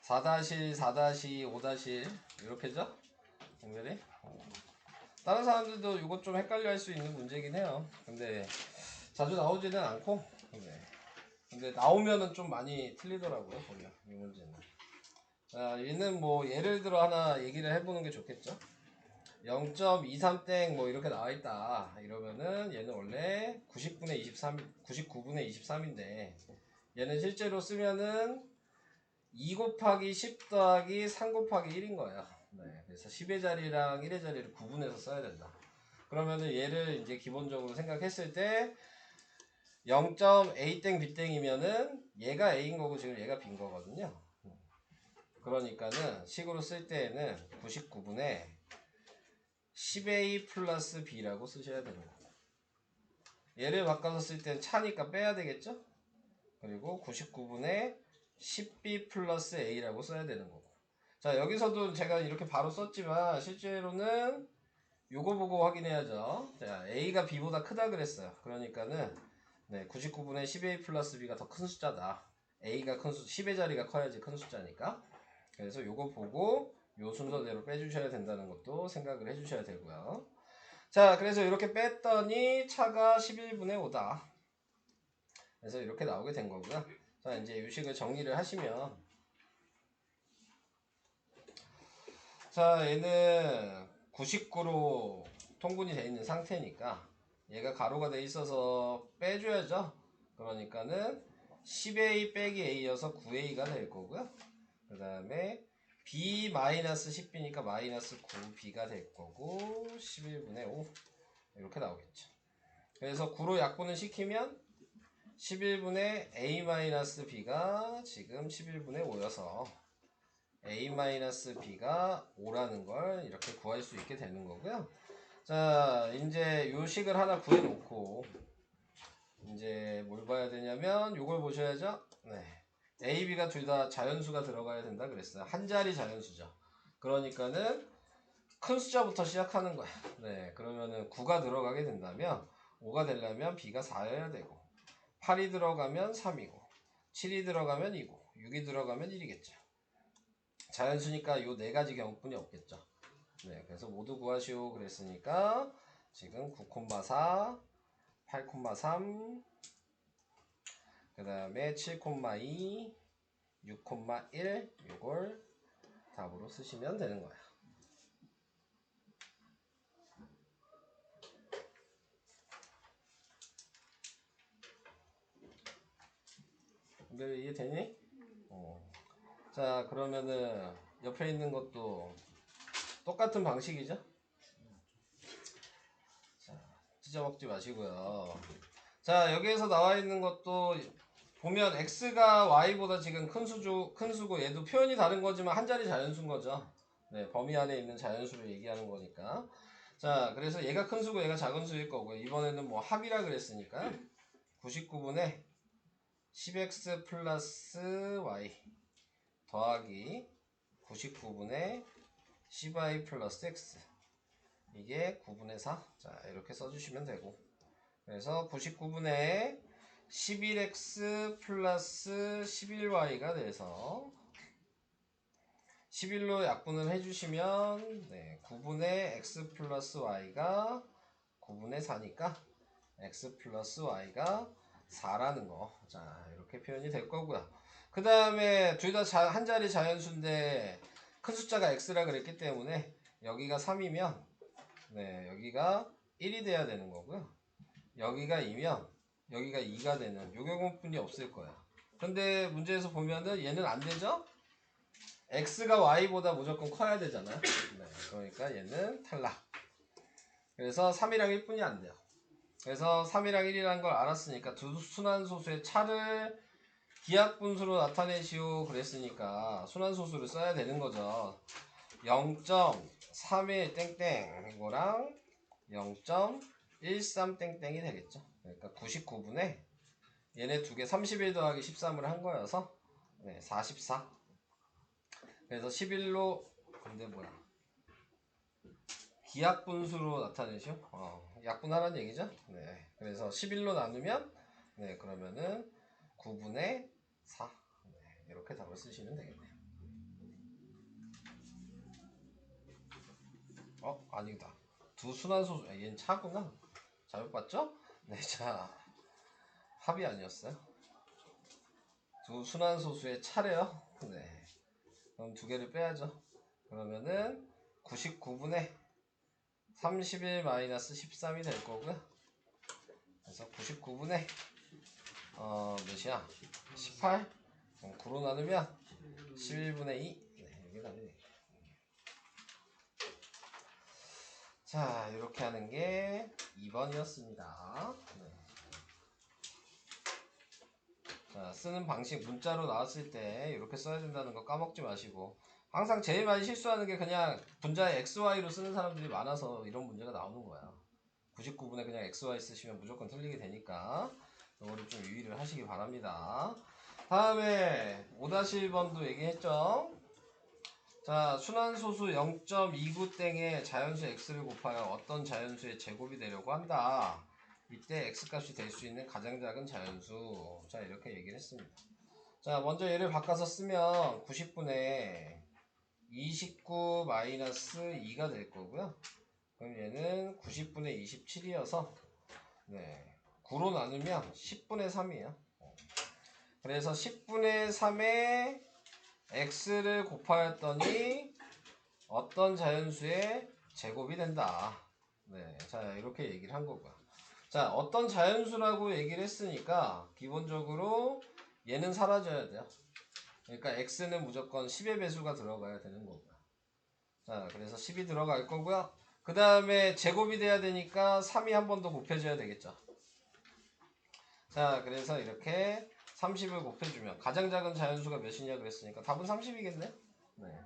4-4-5- 이렇게죠? 공렬이? 다른 사람들도 이것 좀 헷갈려 할 수 있는 문제긴 해요. 근데 자주 나오지는 않고, 근데 나오면은 좀 많이 틀리더라고요, 보면 이 문제는. 자, 얘는 뭐 예를 들어 하나 얘기를 해보는 게 좋겠죠. 0.23땡 뭐 이렇게 나와 있다 이러면은 얘는 원래 90분의 23, 99분의 23인데 얘는 실제로 쓰면은 2 곱하기 10 더하기 3 곱하기 1인 거예요. 네, 그래서 10의 자리랑 1의 자리를 구분해서 써야 된다. 그러면은 얘를 이제 기본적으로 생각했을 때 0.a땡 b땡이면은 얘가 a인 거고 지금 얘가 b인 거거든요. 그러니까는 식으로 쓸 때에는 99분의 10a 플러스 b라고 쓰셔야 되는 거고, 얘를 바꿔서 쓸 때는 차니까 빼야 되겠죠. 그리고 99분의 10b 플러스 a라고 써야 되는 거고. 자, 여기서도 제가 이렇게 바로 썼지만 실제로는 요거 보고 확인해야죠. 자, a가 b보다 크다 그랬어요. 그러니까는 99분의 10a 플러스 b가 더 큰 숫자다. a가 큰 숫자, 10의 자리가 커야지 큰 숫자니까. 그래서 요거 보고 요 순서대로 빼주셔야 된다는 것도 생각을 해주셔야 되고요. 자, 그래서 이렇게 뺐더니 차가 11분의 5다. 그래서 이렇게 나오게 된 거고요. 자, 이제 요식을 정리를 하시면, 자, 얘는 99로 통분이 되어 있는 상태니까 얘가 가로가 돼 있어서 빼줘야죠. 그러니까는 10a 빼기 a여서 9a가 될 거고요. 그 다음에 b-10b니까 마이너스 9b가 될 거고 11분의 5 이렇게 나오겠죠. 그래서 9로 약분을 시키면 11분의 a-b가 지금 11분의 5여서 a-b가 5라는 걸 이렇게 구할 수 있게 되는 거고요. 자, 이제 요 식을 하나 구해 놓고 이제 뭘 봐야 되냐면 요걸 보셔야죠. a, b가 둘 다 자연수가 들어가야 된다 그랬어요. 한 자리 자연수죠. 그러니까는 큰 숫자부터 시작하는 거야. 그러면은 9가 들어가게 된다면 5가 되려면 b가 4여야 되고, 8이 들어가면 3이고, 7이 들어가면 2고, 6이 들어가면 1이겠죠. 자연수니까 요 네 가지 경우뿐이 없겠죠. 그래서 모두 구하시오 그랬으니까 지금 9,4, 8,3, 그 다음에 7,2, 6,1 요걸 답으로 쓰시면 되는 거야. 이해되니? 자, 그러면은 옆에 있는 것도 똑같은 방식이죠? 자, 찢어먹지 마시고요. 자, 여기에서 나와 있는 것도 보면 x가 y보다 지금 큰 수고 얘도 표현이 다른 거지만 한 자리 자연수인 거죠. 범위 안에 있는 자연수를 얘기하는 거니까. 자, 그래서 얘가 큰 수고 얘가 작은 수일 거고요. 이번에는 뭐 합이라 그랬으니까 99분의 10x 플러스 y 더하기 99분의 10y 플러스 x, 이게 9분의 4. 자, 이렇게 써주시면 되고, 그래서 99분의 11x 플러스 11y가 돼서 11로 약분을 해주시면 9분의 x 플러스 y가 9분의 4니까 x 플러스 y가 4라는 거. 자, 이렇게 표현이 될 거고요. 그 다음에 둘 다 한 자리 자연수인데 큰 숫자가 x라 그랬기 때문에 여기가 3이면 여기가 1이 돼야 되는 거고요. 여기가 2면 여기가 2가 되는 요 경우뿐이 없을 거야. 근데 문제에서 보면은 얘는 안 되죠? x가 y보다 무조건 커야 되잖아요. 그러니까 얘는 탈락. 그래서 3이랑 1분이 안 돼요. 그래서 3이랑 1이라는 걸 알았으니까 두 순환소수의 차를 기하분수로 나타내시오 그랬으니까 순환소수를 써야 되는 거죠. 0.31 땡땡 이거랑 0.13 땡땡이 되겠죠. 그러니까 99분의 얘네 두 개 31 더하기 13을 한 거여서 44. 그래서 11로 근데 뭐야 기하분수로 나타내죠. 약분하라는 얘기죠. 그래서 11로 나누면 그러면은 9분의 4 이렇게 답을 쓰시면 되겠네요. 아니다. 두 순환소수, 얘는 차구나. 잘못 봤죠? 네, 자, 합이 아니었어요. 두 순환소수의 차래요. 네. 그럼 두 개를 빼야죠. 그러면은 99분의 31 마이너스 13이 될 거고요. 그래서 99분의 몇이야? 18? 9로 나누면 11분의 2. 네, 이게 답이네. 자, 이렇게 하는 게 2번이었습니다. 네. 자, 쓰는 방식 문자로 나왔을 때 이렇게 써야 된다는 거 까먹지 마시고, 항상 제일 많이 실수하는 게 그냥 분자에 XY로 쓰는 사람들이 많아서 이런 문제가 나오는 거야. 99분에 그냥 XY 쓰시면 무조건 틀리게 되니까 이거를 좀 유의를 하시기 바랍니다. 다음에 5-1번도 얘기했죠. 자, 순환소수 0.29땡에 자연수 x를 곱하여 어떤 자연수의 제곱이 되려고 한다. 이때 x값이 될 수 있는 가장 작은 자연수. 자, 이렇게 얘기를 했습니다. 자, 먼저 얘를 바꿔서 쓰면 90분의 29 마이너스 2가 될 거고요. 그럼 얘는 90분의 27이어서 네, 9로 나누면 10분의 3이에요. 그래서 10분의 3에 x를 곱하였더니 어떤 자연수의 제곱이 된다. 네, 자, 이렇게 얘기를 한 거고요. 자, 어떤 자연수라고 얘기를 했으니까 기본적으로 얘는 사라져야 돼요. 그러니까 x는 무조건 10의 배수가 들어가야 되는 거고요. 자, 그래서 10이 들어갈 거고요. 그 다음에 제곱이 돼야 되니까 3이 한 번 더 곱해줘야 되겠죠. 자, 그래서 이렇게 30을 곱해주면 가장 작은 자연수가 몇이냐 그랬으니까 답은 30이겠네. 네.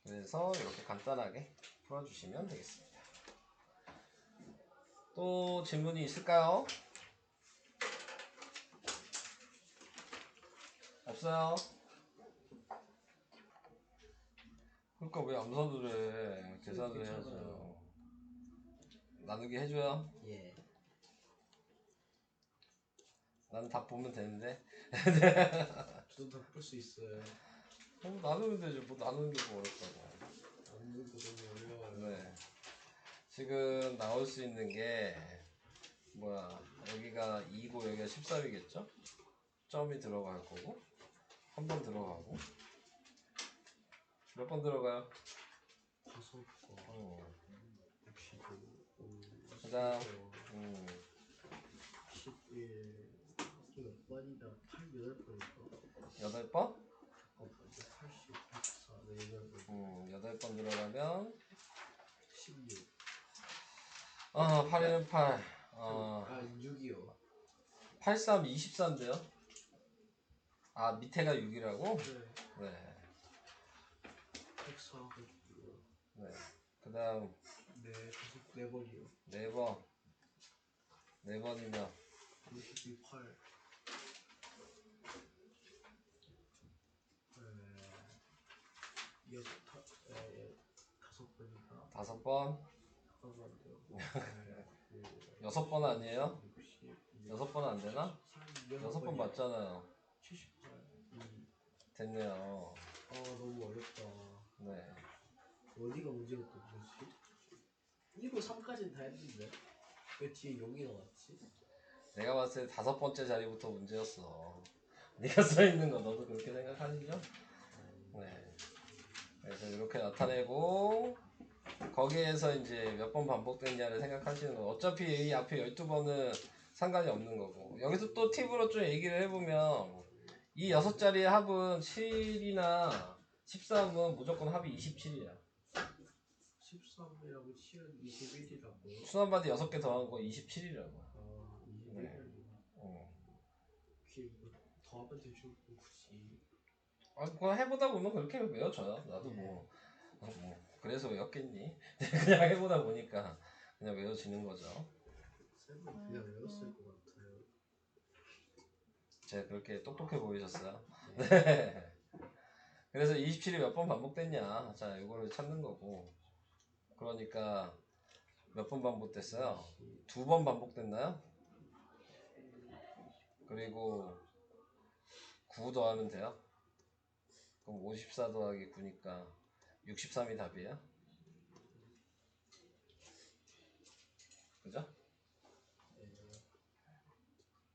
그래서 이렇게 간단하게 풀어주시면 되겠습니다. 또 질문이 있을까요? 없어요? 그러니까 왜 암산을 해? 계산을 해야죠. 나누기 해줘요? 예. 나는 답 보면 되는데. 저도 다 풀 수 있어요. 나누면 되죠. 뭐 나누는 게 뭐 어렵다고. 나누는 거 너무 어려워요. 네. 지금 나올 수 있는 게 뭐야? 여기가 2고 여기가 13이겠죠? 점이 들어갈 거고 한 번 들어가고 몇 번 들어가요? 5거, 65, 그다음 11, 몇 번이다? 8, 8번일까? 8번? 80, 84, 네, 8번. 8번 들어가면 16. 8에는 8. 6이요. 83, 24인데요? 아, 밑에가 6이라고? 네. 네. 104, 네. 그 다음, 네, 4번이요. 4번. 4번이면, 62, 8. 다섯 5번. 번인가? 6번 아니에요? 6번 안 되나? 6번 맞잖아요. 78. 됐네요. 너무 어렵다. 네. 어디가 문제가 또 뭐지? 1부 3까지는 다 했는데 왜 뒤에 0이 나왔지? 내가 봤을 때 5번째 자리부터 문제였어. 네가 써있는 거 너도 그렇게 생각하시죠? 네. 그래서 이렇게 나타내고, 거기에서 이제 몇 번 반복됐냐를 생각하시는 거. 어차피 이 앞에 12번은 상관이 없는 거고. 여기서 또 팁으로 좀 얘기를 해보면, 이 6자리의 합은 7이나 13은 무조건 합이 27이야. 13이라고 7은 21이라고. 순환반대 6개 더한 거 27이라고. 21이라고. 네. 더하면 되죠. 굳이. 그거 해보다 보면 그렇게 외워져요. 나도 뭐 그래서 외웠겠니? 그냥 해보다 보니까 그냥 외워지는 거죠. 쌤은 그냥 외웠을 것 같아요. 제가 그렇게 똑똑해 보이셨어요? 네. 그래서 27이 몇 번 반복됐냐? 자, 이거를 찾는 거고. 그러니까 몇 번 반복됐어요? 2번 반복됐나요? 그리고 9 더하면 돼요? 그럼 54 더하기 9니까 63이 답이에요. 그죠?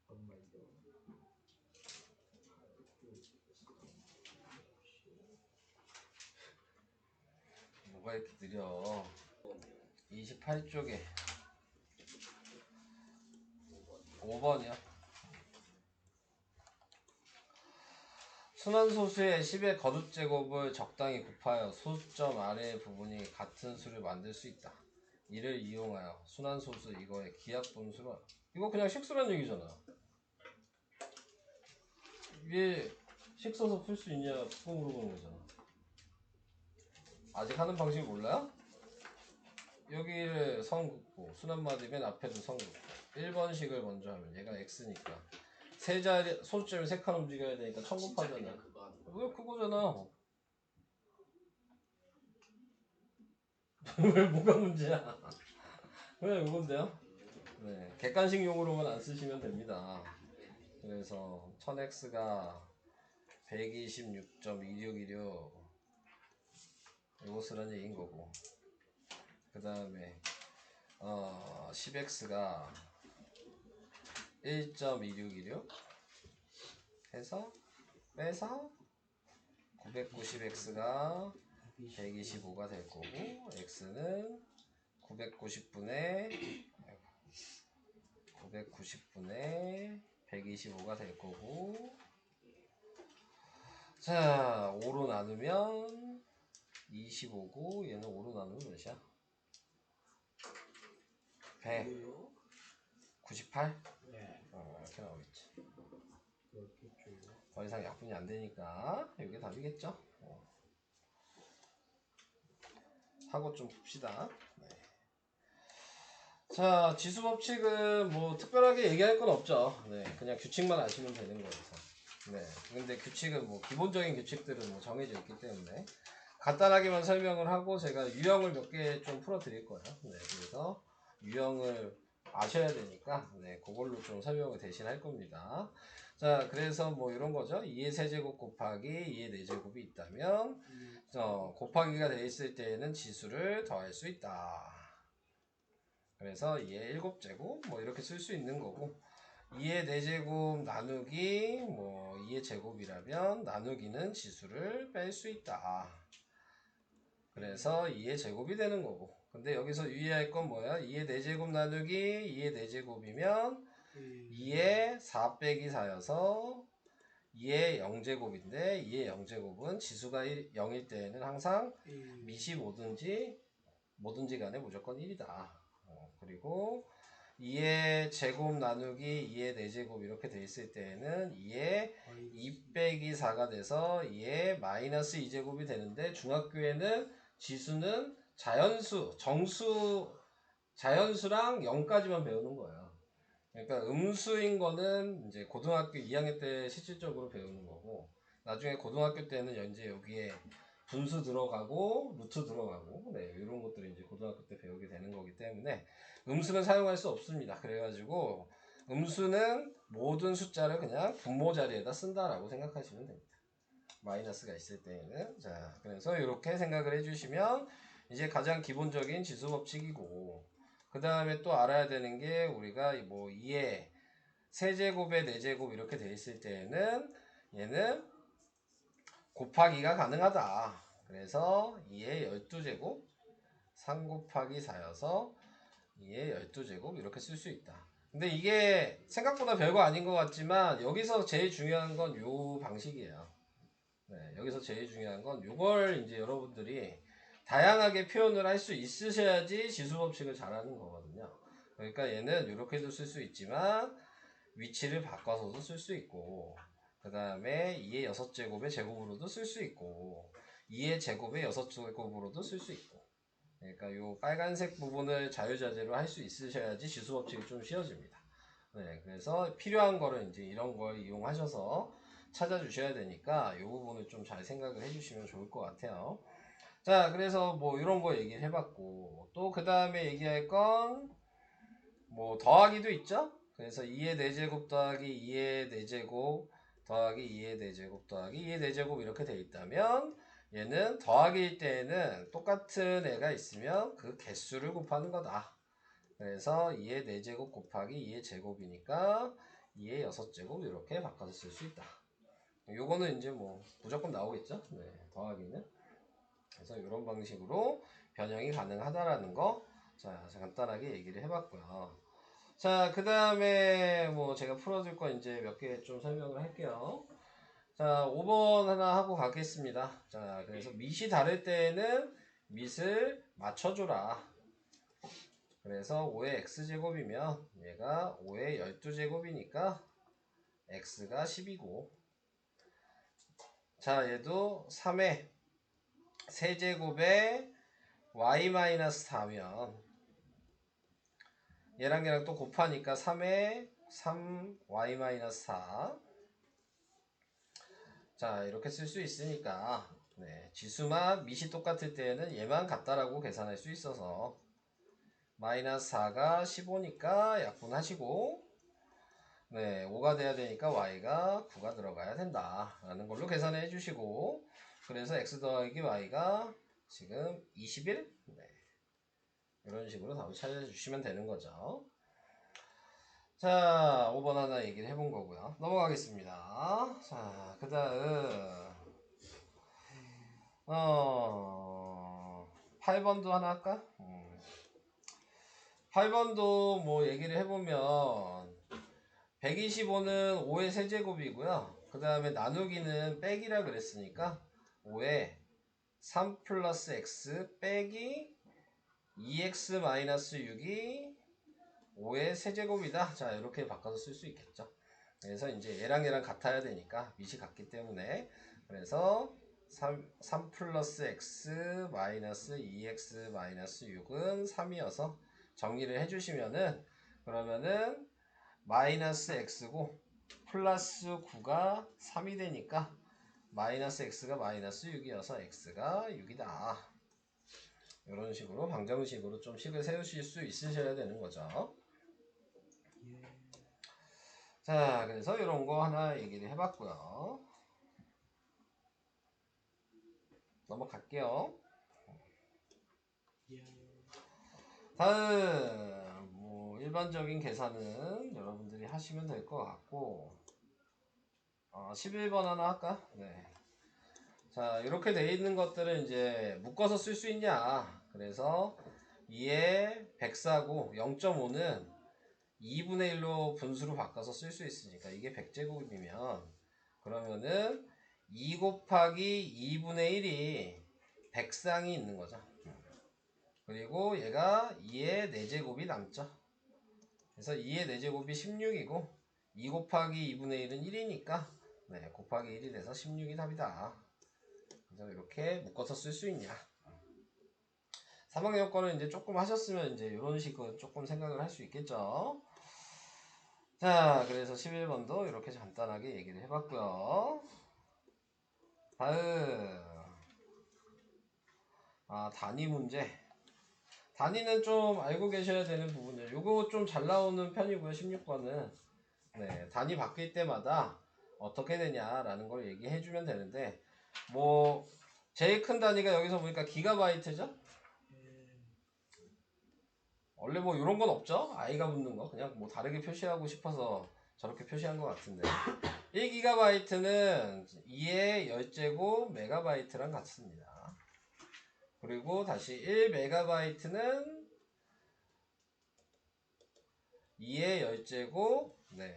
잠깐만요. 뭐가 이렇게 느려. 28쪽에 5번이요. 순환소수의 10의 거듭제곱을 적당히 곱하여 소수점 아래 부분이 같은 수를 만들 수 있다. 이를 이용하여 순환소수 이거의 기하분수로, 이거 그냥 식수란 얘기잖아. 이게 식 써서 풀 수 있냐 그거 물어보는 거잖아. 아직 하는 방식 몰라요? 여기를 선 긋고 순환마디 맨 앞에도 선 긋고 1번식을 먼저 하면 얘가 x니까 세 자리 소수점이 3칸 움직여야 되니까 1000 진짜 곱하잖아. 그냥 그거 하는 거. 왜 그거잖아. 왜 뭐가 문제야? 그냥 이건데요. 네, 객관식 용어로만 안 쓰시면 됩니다. 그래서 1000x가 126.2616 이거 쓰라는 얘기인 거고, 그 다음에 10x가 1.2616 해서 빼서 990x가 125가 될 거고, x는 990분의 125가 될 거고, 자 5로 나누면 25고 얘는 5로 나누면 몇이야? 198? 네. 이렇게 나오겠지. 그렇겠죠. 더 이상 약분이 안 되니까 이게 답이겠죠? 하고 좀 봅시다. 네. 자, 지수 법칙은 뭐 특별하게 얘기할 건 없죠. 네, 그냥 규칙만 아시면 되는 거여서. 네, 근데 규칙은 뭐 기본적인 규칙들은 뭐 정해져 있기 때문에 간단하게만 설명을 하고 제가 유형을 몇 개 좀 풀어 드릴 거예요. 네, 그래서 유형을 아셔야 되니까 네, 그걸로 좀 설명을 대신 할 겁니다. 자, 그래서 뭐 이런 거죠. 2의 세제곱 곱하기 2의 4제곱이 있다면 곱하기가 돼 있을 때에는 지수를 더할 수 있다. 그래서 2의 7제곱 뭐 이렇게 쓸 수 있는 거고, 2의 4제곱 나누기 뭐 2의 제곱이라면 나누기는 지수를 뺄 수 있다. 그래서 2의 제곱이 되는 거고, 근데 여기서 유의할 건 뭐야? 2의 4제곱 나누기 2의 4제곱이면 2의 4 빼기 4여서 2의 0제곱인데 2의 0제곱은 지수가 0일 때에는 항상 밑이 뭐든지 간에 무조건 1이다. 그리고 2의 제곱 나누기 2의 4제곱 이렇게 돼 있을 때에는 2의 2 빼기 4가 돼서 2의 마이너스 2제곱이 되는데, 중학교에는 지수는 자연수랑 0까지만 배우는 거예요. 그러니까 음수인 거는 이제 고등학교 2학년 때 실질적으로 배우는 거고, 나중에 고등학교 때는 이제 여기에 분수 들어가고 루트 들어가고 네, 이런 것들을 이제 고등학교 때 배우게 되는 거기 때문에 음수는 사용할 수 없습니다. 그래가지고 음수는 모든 숫자를 그냥 분모 자리에다 쓴다라고 생각하시면 됩니다. 마이너스가 있을 때에는. 자, 그래서 이렇게 생각을 해주시면 이제 가장 기본적인 지수 법칙이고, 그 다음에 또 알아야 되는 게 우리가 뭐 2의 세제곱에 4제곱 이렇게 돼 있을 때에는 얘는 곱하기가 가능하다. 그래서 2의 12제곱 3 곱하기 4여서 2의 12제곱 이렇게 쓸 수 있다. 근데 이게 생각보다 별거 아닌 것 같지만 여기서 제일 중요한 건 요 방식이에요. 네, 여기서 제일 중요한 건 요걸 이제 여러분들이 다양하게 표현을 할 수 있으셔야지 지수 법칙을 잘하는 거거든요. 그러니까 얘는 이렇게도 쓸 수 있지만 위치를 바꿔서도 쓸 수 있고, 그 다음에 2의 6제곱의 제곱으로도 쓸 수 있고 2의 제곱의 6제곱으로도 쓸 수 있고, 그러니까 요 빨간색 부분을 자유자재로 할 수 있으셔야지 지수 법칙이 좀 쉬워집니다. 네, 그래서 필요한 거를 이제 이런 걸 이용하셔서 찾아주셔야 되니까 이 부분을 좀 잘 생각을 해주시면 좋을 것 같아요. 자, 그래서 뭐 이런 거 얘기를 해봤고, 또 그 다음에 얘기할 건 뭐 더하기도 있죠. 그래서 2의 4제곱 더하기 2의 4제곱 더하기 2의 4제곱 더하기 2의 4제곱 이렇게 돼 있다면 얘는 더하기일 때에는 똑같은 애가 있으면 그 개수를 곱하는 거다. 그래서 2의 4제곱 곱하기 2의 제곱이니까 2의 6제곱 이렇게 바꿔서 쓸 수 있다. 요거는 이제 뭐 무조건 나오겠죠? 네, 더하기는. 그래서 이런 방식으로 변형이 가능하다라는 거, 자, 간단하게 얘기를 해봤고요. 자, 그 다음에 뭐 제가 풀어줄 거 이제 몇 개 좀 설명을 할게요. 자, 5번 하나 하고 가겠습니다. 자, 그래서 밑이 다를 때에는 밑을 맞춰줘라. 그래서 5의 x제곱이면 얘가 5의 12제곱이니까 x가 10이고, 자, 얘도 3의 세제곱에 y-4면 얘랑 또 곱하니까 3에 3y-4. 자, 이렇게 쓸 수 있으니까 네, 지수만 밑이 똑같을 때에는 얘만 같다라고 계산할 수 있어서 마이너스 4가 15니까 약분하시고, 네, 5가 돼야 되니까 y가 9가 들어가야 된다 라는 걸로 계산해 주시고, 그래서 x 더하기 y가 지금 21? 네, 이런 식으로 답을 찾아주시면 되는 거죠. 자, 5번 하나 얘기를 해본 거고요. 넘어가겠습니다. 자, 그 다음 8번도 하나 할까? 8번도 뭐 얘기를 해보면 125는 5의 세제곱이고요. 그 다음에 나누기는 빼기라 그랬으니까 5에 3 플러스 x 빼기 2x 마이너스 6이 5의 세제곱이다. 자, 이렇게 바꿔서 쓸 수 있겠죠. 그래서 이제 얘랑 같아야 되니까 밑이 같기 때문에, 그래서 3 플러스 x 마이너스 2x 마이너스 6은 3이어서 정리를 해주시면은, 그러면은 마이너스 x고 플러스 9가 3이 되니까 마이너스 x가 마이너스 6이어서 x가 6이다. 이런 식으로 방정식으로 좀 식을 세우실 수 있으셔야 되는 거죠. 자, 그래서 이런 거 하나 얘기를 해봤고요. 넘어갈게요. 다음 뭐 일반적인 계산은 여러분들이 하시면 될 것 같고, 11번 하나 할까? 네. 자, 이렇게 돼 있는 것들은 이제 묶어서 쓸 수 있냐? 그래서 2에 104고 0.5는 2분의 1로 분수로 바꿔서 쓸 수 있으니까 이게 100제곱이면 그러면은 2 곱하기 2분의 1이 100쌍이 있는 거죠. 그리고 얘가 2의 4제곱이 남죠. 그래서 2의 4제곱이 16이고 2 곱하기 2분의 1은 1이니까 네, 곱하기 1이 돼서 16이 답이다. 그래서 이렇게 묶어서 쓸 수 있냐. 3학년 요건을 이제 조금 하셨으면 이제 이런 식으로 조금 생각을 할 수 있겠죠. 자, 그래서 11번도 이렇게 간단하게 얘기를 해봤고요. 다음 단위 문제. 단위는 좀 알고 계셔야 되는 부분들. 요거 좀 잘 나오는 편이고요. 16번은 네, 단위 바뀔 때마다 어떻게 되냐라는 걸 얘기해 주면 되는데, 뭐 제일 큰 단위가 여기서 보니까 기가바이트죠. 원래 뭐 이런 건 없죠. i가 붙는 거 그냥 뭐 다르게 표시하고 싶어서 저렇게 표시한 것 같은데, 1기가바이트는 2의 10제곱 메가바이트랑 같습니다. 그리고 다시 1메가바이트는 2의 10제곱 네,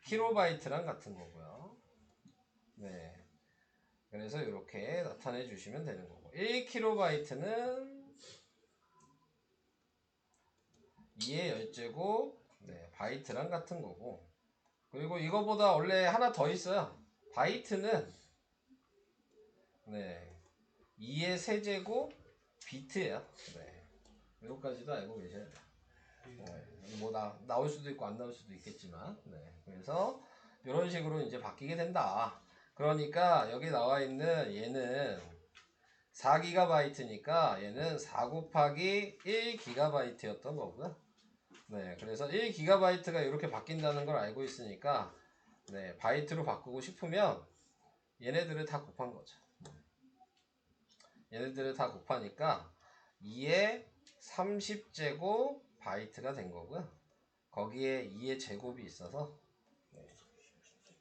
킬로바이트랑 같은 거고요. 네, 그래서 이렇게 나타내 주시면 되는 거고, 1kb는 2의 10제곱 네, 바이트랑 같은 거고, 그리고 이거보다 원래 하나 더 있어요. 바이트는 네, 2의 세제곱 비트예요. 네, 이거까지도 알고 계셔야 돼요. 뭐 나올 수도 있고 안 나올 수도 있겠지만, 네, 그래서 이런 식으로 이제 바뀌게 된다. 그러니까 여기 나와 있는 얘는 4기가바이트니까 얘는 4 곱하기 1기가바이트였던 거고요. 네, 그래서 1기가바이트가 이렇게 바뀐다는 걸 알고 있으니까 네, 바이트로 바꾸고 싶으면 얘네들을 다 곱한 거죠. 얘네들을 다 곱하니까 2의 30제곱 바이트가 된 거고요. 거기에 2의 제곱이 있어서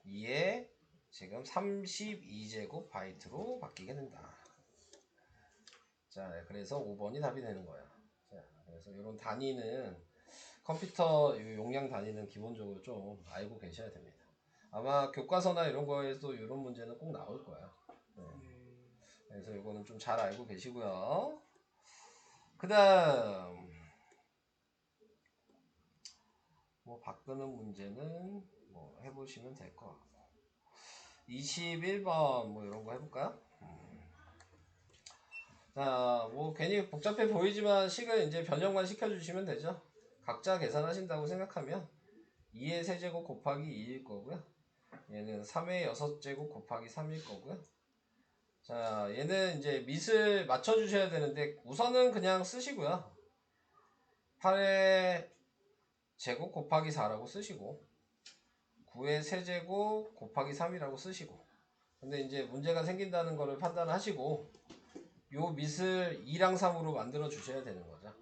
2의 지금 32제곱 바이트로 바뀌게 된다. 자, 그래서 5번이 답이 되는 거야. 자, 그래서 이런 단위는 컴퓨터 용량 단위는 기본적으로 좀 알고 계셔야 됩니다. 아마 교과서나 이런 거에서 이런 문제는 꼭 나올 거야. 네. 그래서 이거는 좀 잘 알고 계시고요. 그 다음 뭐 바꾸는 문제는 뭐 해보시면 될 것 같고 21번 뭐 이런 거 해볼까요? 자, 뭐 괜히 복잡해 보이지만 식을 이제 변형만 시켜주시면 되죠. 각자 계산하신다고 생각하면 2의 세제곱 곱하기 2일 거고요. 얘는 3의 6제곱 곱하기 3일 거고요. 자, 얘는 이제 밑을 맞춰주셔야 되는데 우선은 그냥 쓰시고요. 8의 제곱 곱하기 4라고 쓰시고 9의 세제곱 곱하기 3이라고 쓰시고 근데 이제 문제가 생긴다는 거를 판단하시고 요 밑을 2랑 3으로 만들어 주셔야 되는 거죠.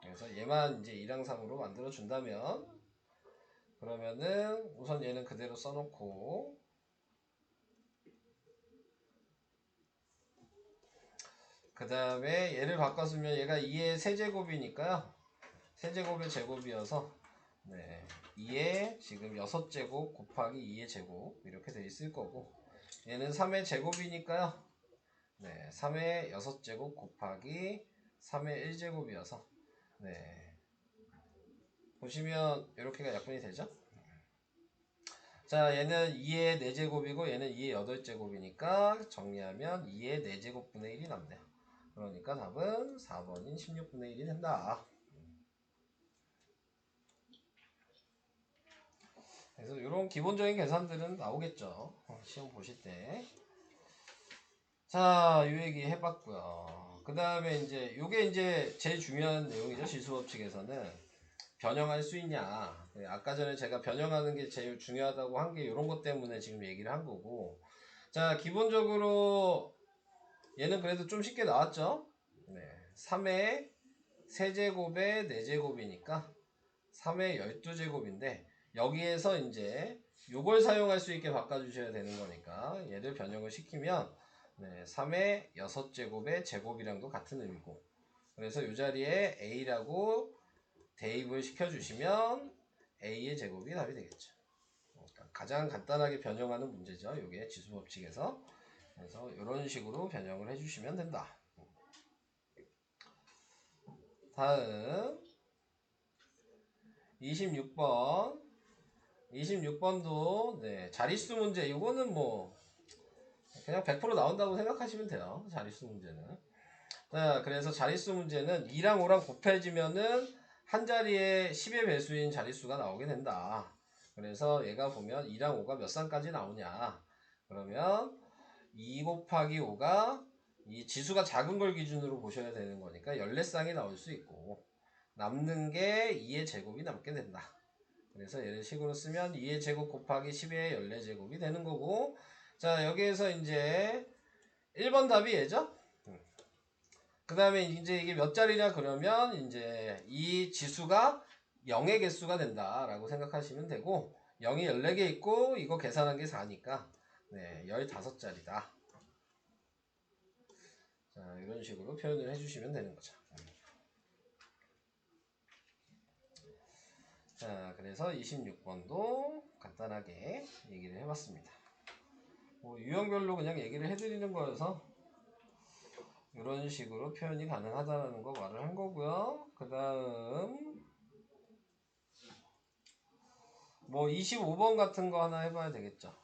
그래서 얘만 이제 2랑 3으로 만들어 준다면 그러면은 우선 얘는 그대로 써놓고 그 다음에 얘를 바꿨으면 얘가 2의 세제곱이니까요. 세제곱의 제곱이어서 네, 2의 지금 6제곱 곱하기 2의 제곱 이렇게 돼 있을 거고 얘는 3의 제곱이니까요. 네, 3의 6제곱 곱하기 3의 1제곱이어서 네, 보시면 이렇게가 약분이 되죠. 자, 얘는 2의 4제곱이고 얘는 2의 8제곱이니까 정리하면 2의 4제곱분의 1이 남네요. 그러니까 답은 4번인 16분의 1이 된다. 그래서 이런 기본적인 계산들은 나오겠죠. 시험 보실 때. 자, 이 얘기 해봤고요. 그 다음에 이제 요게 이제 제일 중요한 내용이죠. 지수법칙에서는 변형할 수 있냐. 아까 전에 제가 변형하는 게 제일 중요하다고 한 게 이런 것 때문에 지금 얘기를 한 거고. 자, 기본적으로 얘는 그래도 좀 쉽게 나왔죠. 네, 3의 세제곱의 4제곱이니까 3의 12제곱인데 여기에서 이제 요걸 사용할 수 있게 바꿔주셔야 되는 거니까 얘를 변형을 시키면 네, 3의 6제곱의 제곱이랑도 같은 의미고 그래서 이 자리에 a라고 대입을 시켜주시면 a의 제곱이 답이 되겠죠. 그러니까 가장 간단하게 변형하는 문제죠. 이게 지수법칙에서. 그래서 이런 식으로 변형을 해주시면 된다. 다음 26번 26번도 네, 자릿수 문제 이거는 뭐 그냥 100% 나온다고 생각하시면 돼요. 자릿수 문제는. 자, 그래서 자릿수 문제는 2랑 5랑 곱해지면은 한 자리에 10의 배수인 자릿수가 나오게 된다. 그래서 얘가 보면 2랑 5가 몇 쌍까지 나오냐. 그러면 2 곱하기 5가 이 지수가 작은 걸 기준으로 보셔야 되는 거니까 14쌍이 나올 수 있고 남는 게 2의 제곱이 남게 된다. 그래서 얘를 식으로 쓰면 2의 제곱 곱하기 10의 14제곱이 되는 거고 자 여기에서 이제 1번 답이 얘죠. 그 다음에 이제 이게 몇 자리냐 그러면 이제 이 지수가 0의 개수가 된다 라고 생각하시면 되고 0이 14개 있고 이거 계산한 게 4니까 네 15자리다. 자 이런 식으로 표현을 해주시면 되는 거죠. 자 그래서 26번도 간단하게 얘기를 해봤습니다. 뭐 유형별로 그냥 얘기를 해드리는 거여서 이런 식으로 표현이 가능하다는 거 말을 한 거고요. 그 다음 뭐 25번 같은 거 하나 해봐야 되겠죠.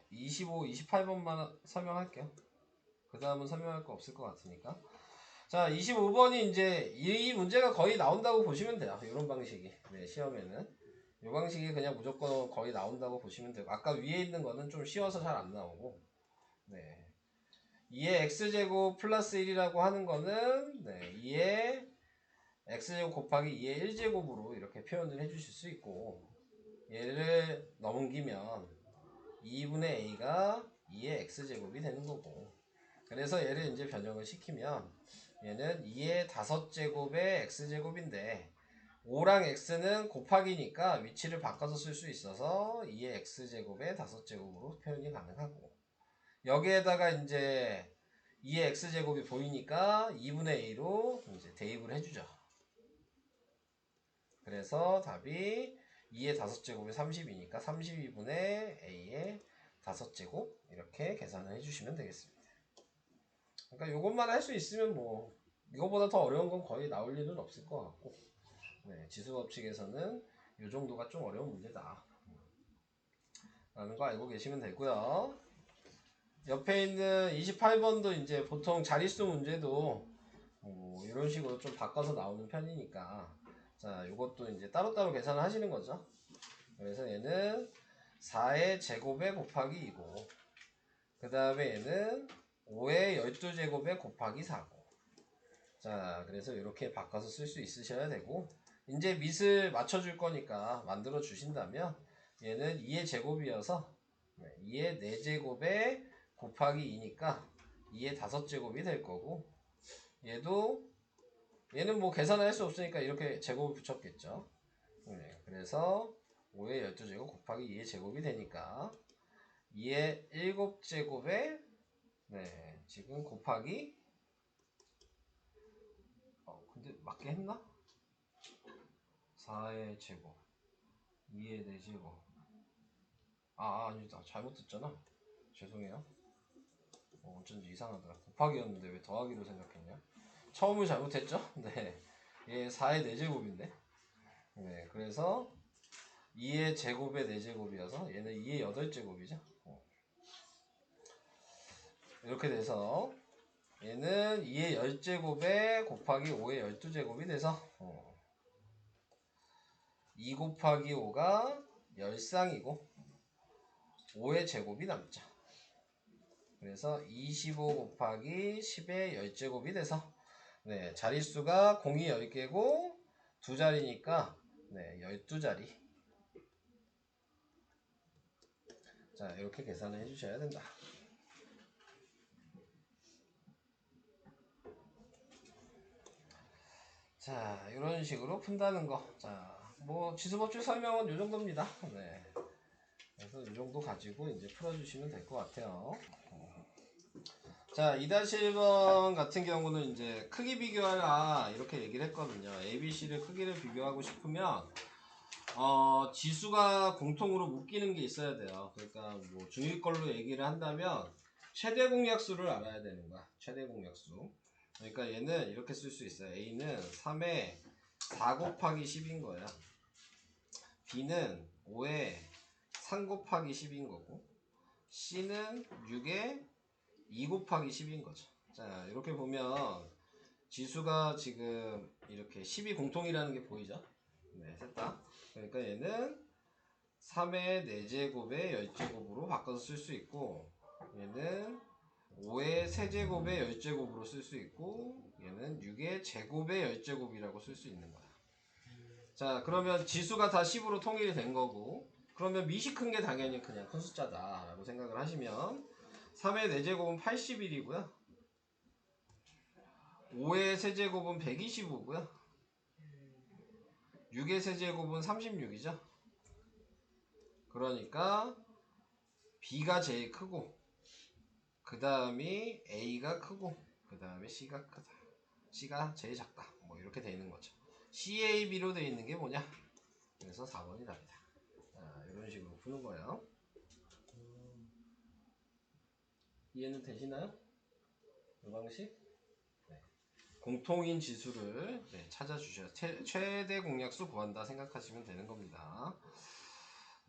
25, 28번만 설명할게요. 그 다음은 설명할 거 없을 것 같으니까. 자 25번이 이제 이 문제가 거의 나온다고 보시면 돼요. 이런 방식이 네, 시험에는 이 방식이 그냥 무조건 거의 나온다고 보시면 되고 아까 위에 있는 거는 좀 쉬워서 잘 안 나오고 네. 2의 x제곱 플러스 1이라고 하는 거는 네, 2의 x제곱 곱하기 2의 1제곱으로 이렇게 표현을 해주실 수 있고 얘를 넘기면 2분의 a가 2의 x제곱이 되는 거고 그래서 얘를 이제 변형을 시키면 얘는 2의 5제곱의 x제곱인데 5랑 x는 곱하기니까 위치를 바꿔서 쓸 수 있어서 2의 x제곱의 5제곱으로 표현이 가능하고 여기에다가 이제 2의 x제곱이 보이니까 2분의 a로 이제 대입을 해주죠. 그래서 답이 2의 5제곱이 30이니까 32분의 a의 5제곱 이렇게 계산을 해주시면 되겠습니다. 그러니까 요것만 할 수 있으면 뭐 이거보다 더 어려운 건 거의 나올 일은 없을 것 같고 네, 지수법칙에서는 요 정도가 좀 어려운 문제다 라는 거 알고 계시면 되고요. 옆에 있는 28번도 이제 보통 자릿수 문제도 이런 식으로 좀 바꿔서 나오는 편이니까 자 요것도 이제 따로따로 계산을 하시는 거죠. 그래서 얘는 4의 제곱에 곱하기 2고 그 다음에 얘는 5의 12제곱에 곱하기 4고 자 그래서 이렇게 바꿔서 쓸 수 있으셔야 되고 이제 밑을 맞춰줄 거니까 만들어 주신다면 얘는 2의 제곱이어서 2의 4제곱에 곱하기 2니까 2의 5제곱이 될 거고 얘는 뭐 계산을 할 수 없으니까 이렇게 제곱을 붙였겠죠. 네, 그래서 5의 12제곱 곱하기 2의 제곱이 되니까 2의 7제곱에 네, 지금 곱하기 근데 맞게 했나? 4의 제곱 2의 4제곱 아니다 잘못 듣잖아. 죄송해요. 어쩐지 이상하더라. 곱하기였는데 왜 더하기로 생각했냐? 처음을 잘못했죠? 네. 얘 4의 4제곱인데 네, 그래서 2의 제곱의 4제곱이어서 얘는 2의 8제곱이죠. 이렇게 돼서 얘는 2의 10제곱에 곱하기 5의 12제곱이 돼서 2 곱하기 5가 10쌍이고 5의 제곱이 남죠. 그래서 25 곱하기 10의 10제곱이 돼서 네, 자릿수가 공이 10개고 두 자리니까 네, 12자리. 자, 이렇게 계산을 해주셔야 된다. 자, 이런 식으로 푼다는 거. 자, 뭐 지수법칙 설명은 이 정도입니다. 네. 그래서 이 정도 가지고 이제 풀어주시면 될 것 같아요. 자, 2-1번 같은 경우는 이제 크기 비교하라 이렇게 얘기를 했거든요. ABC를 크기를 비교하고 싶으면 지수가 공통으로 묶이는 게 있어야 돼요. 그러니까 뭐 중일 걸로 얘기를 한다면 최대 공약수를 알아야 되는 거야. 최대 공약수. 그러니까 얘는 이렇게 쓸 수 있어요. A는 3에 4 곱하기 10인 거야. B는 5에 3 곱하기 10인 거고 C는 6에 2 곱하기 10인 거죠. 자, 이렇게 보면 지수가 지금 이렇게 10이 공통이라는 게 보이죠? 네, 됐다. 그러니까 얘는 3의 4제곱에 10제곱으로 바꿔서 쓸 수 있고 얘는 5의 세제곱에 10제곱으로 쓸 수 있고 얘는 6의 제곱에 10제곱이라고 쓸 수 있는 거야. 자, 그러면 지수가 다 10으로 통일이 된 거고 그러면 밑이 큰 게 당연히 그냥 큰 숫자다 라고 생각을 하시면 3의 4제곱은 81이고요 5의 세제곱은 125고요 6의 세제곱은 36이죠. 그러니까 B가 제일 크고 그 다음이 A가 크고 그 다음에 C가 크다. C가 제일 작다. 뭐 이렇게 되는 거죠. CAB로 되어 있는 게 뭐냐? 그래서 4번이 답이다. 자, 이런 식으로 푸는 거예요. 이해는 되시나요? 이 방식? 네. 공통인 지수를 찾아주셔야 최대 공약수 구한다 생각하시면 되는 겁니다.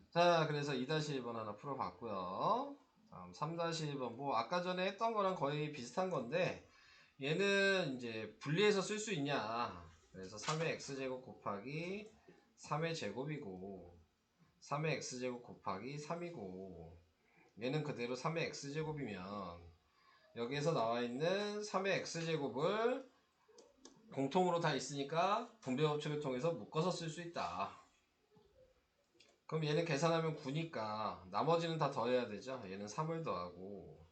자, 그래서 2-1번 하나 풀어봤고요. 다음 3-1번 뭐 아까 전에 했던 거랑 거의 비슷한 건데 얘는 이제 분리해서 쓸 수 있냐. 그래서 3의 x제곱 곱하기 3의 제곱이고 3의 x제곱 곱하기 3이고 얘는 그대로 3의 x제곱이면 여기에서 나와 있는 3의 x제곱을 공통으로 다 있으니까 분배법칙을 통해서 묶어서 쓸 수 있다. 그럼 얘는 계산하면 9니까 나머지는 다 더해야 되죠. 얘는 3을 더하고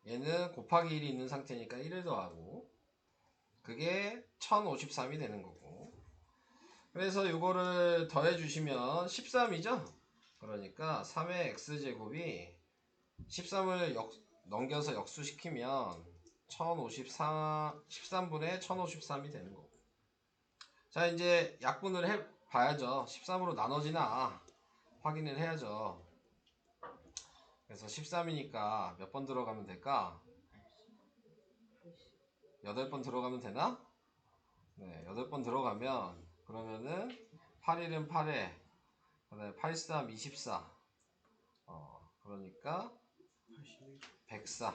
얘는 곱하기 1이 있는 상태니까 1을 더하고 그게 1053이 되는 거고 그래서 이거를 더해 주시면 13이죠? 그러니까 3의 x제곱이 13을 넘겨서 역수시키면 13분의 1053이 되는 거고 자 이제 약분을 해 봐야죠. 13으로 나눠지나 확인을 해야죠. 그래서 13이니까 몇 번 들어가면 될까? 8번 들어가면 되나? 네, 8번 들어가면 그러면은 8일은 8에 그다음에 8, 3, 24 그러니까 81. 104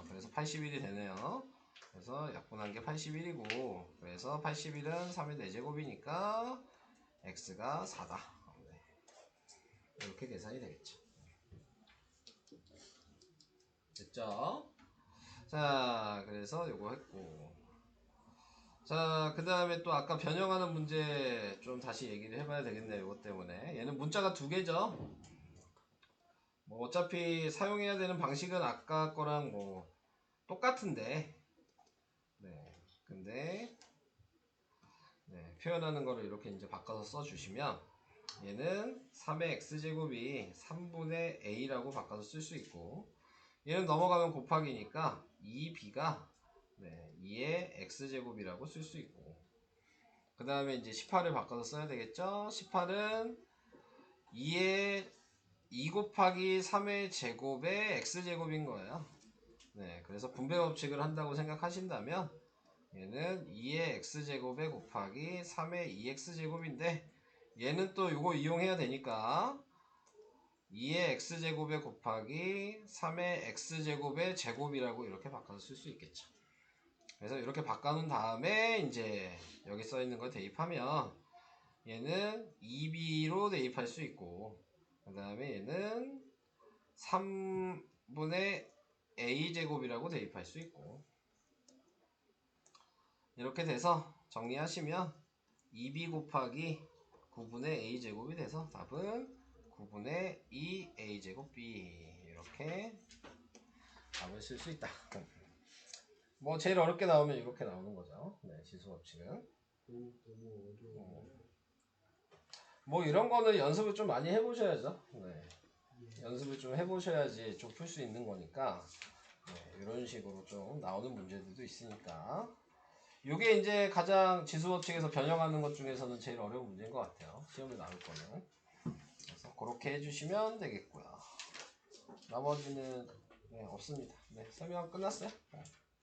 그래서 81이 되네요. 그래서 약분한 게 81이고 그래서 81은 3의 4제곱이니까 x가 4다. 네. 이렇게 계산이 되겠죠. 됐죠? 자 그래서 요거 했고 자 그 다음에 또 아까 변형하는 문제 좀 다시 얘기를 해봐야 되겠네요. 이것 때문에 얘는 문자가 2개죠. 뭐 어차피 사용해야 되는 방식은 아까 거랑 뭐 똑같은데 네 근데 네, 표현하는 거를 이렇게 이제 바꿔서 써주시면 얘는 3의 x제곱이 3분의 a라고 바꿔서 쓸 수 있고 얘는 넘어가면 곱하기니까 2b가 네, 2의 x제곱이라고 쓸 수 있고 그 다음에 이제 18을 바꿔서 써야 되겠죠. 18은 2의 2 곱하기 3의 제곱의 x제곱인 거예요. 네, 그래서 분배 법칙을 한다고 생각하신다면 얘는 2의 x제곱에 곱하기 3의 2x제곱인데 얘는 또 이거 이용해야 되니까 2의 x제곱에 곱하기 3의 x제곱의 제곱이라고 이렇게 바꿔서 쓸 수 있겠죠. 그래서 이렇게 바꿔놓은 다음에 이제 여기 써있는 걸 대입하면 얘는 2b로 대입할 수 있고 그 다음에 얘는 3분의 a제곱이라고 대입할 수 있고 이렇게 돼서 정리하시면 2b 곱하기 9분의 a제곱이 돼서 답은 9분의 2a제곱 b 이렇게 답을 쓸 수 있다. 뭐 제일 어렵게 나오면 이렇게 나오는 거죠. 네, 지수법칙은. 너무 어려워. 뭐 이런 거는 연습을 좀 많이 해보셔야죠. 네. 연습을 좀 해보셔야지 좀 풀 수 있는 거니까 네, 이런 식으로 좀 나오는 문제들도 있으니까 이게 이제 가장 지수법칙에서 변형하는 것 중에서는 제일 어려운 문제인 것 같아요. 시험에 나올 거는. 그래서 그렇게 해주시면 되겠고요. 나머지는 네, 없습니다. 네, 설명 끝났어요.